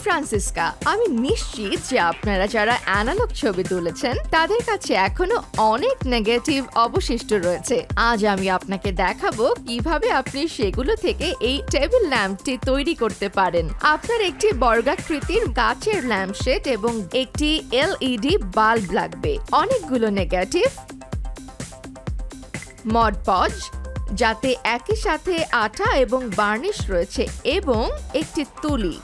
Francisca, আমি নিশ্চিত যে আপনারা যারা অ্যানালগ ছবি তুলেছেন তাদের কাছে এখনো অনেক নেগেটিভ অবশিষ্ট রয়েছে। আজ আমি আপনাকে দেখাবো কিভাবে আপনি সেগুলো থেকে এই টেবিল ল্যাম্পটি তৈরি করতে পারেন। আপনার একটি বর্গাকৃতির কাচের ল্যাম্পশেড এবং একটি এলইডি বাল্ব লাগবে, অনেকগুলো নেগেটিভ, মড পজ যাতে একই সাথে আঠা এবং বার্নিশ রয়েছে এবং একটি তুলি।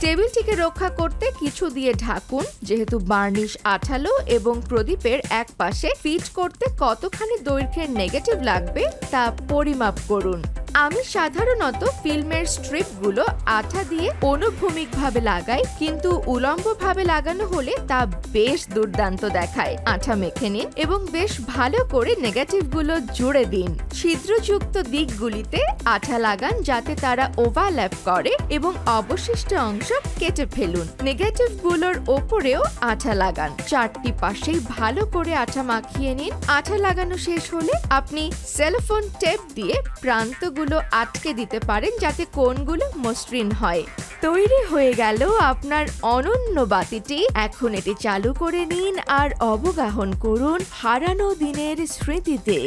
টেবিলটিকে রক্ষা করতে কিছু দিয়ে ঢাকুন, যেহেতু বার্নিশ আঠালো এবং প্রদীপের এক পাশে ফিট করতে কতখানি দৈর্ঘ্যের নেগেটিভ লাগবে তা পরিমাপ করুন। আমি সাধারণত ফিল্মের স্ট্রিপগুলো আঠা দিয়ে অনুভূমিকভাবে লাগাই, কিন্তু উলম্বভাবে লাগানো হলে তা বেশ দুর্দান্ত দেখায়। আঠা মেখে নিন এবং বেশ ভালো করে নেগেটিভগুলো জুড়ে দিন। ছিদ্রযুক্ত দিকগুলিতে আঠা লাগান যাতে তারা ওভারল্যাপ করে এবং অবশিষ্ট অংশ কেটে ফেলুন। নেগেটিভগুলোর ওপরেও আঠা লাগান। চারটি পাশেই ভালো করে আঠা মাখিয়ে নিন। আঠা লাগানো শেষ হলে আপনি সেলোফোন টেপ দিয়ে প্রান্তগুলো আটকে দিতে পারেন যাতে কোণগুলো মসৃণ হয়। তৈরি হয়ে গেল আপনার অনন্য বাতিটি। এখন এটি চালু করে নিন আর অবগাহন করুন হারানো দিনের স্মৃতিতে।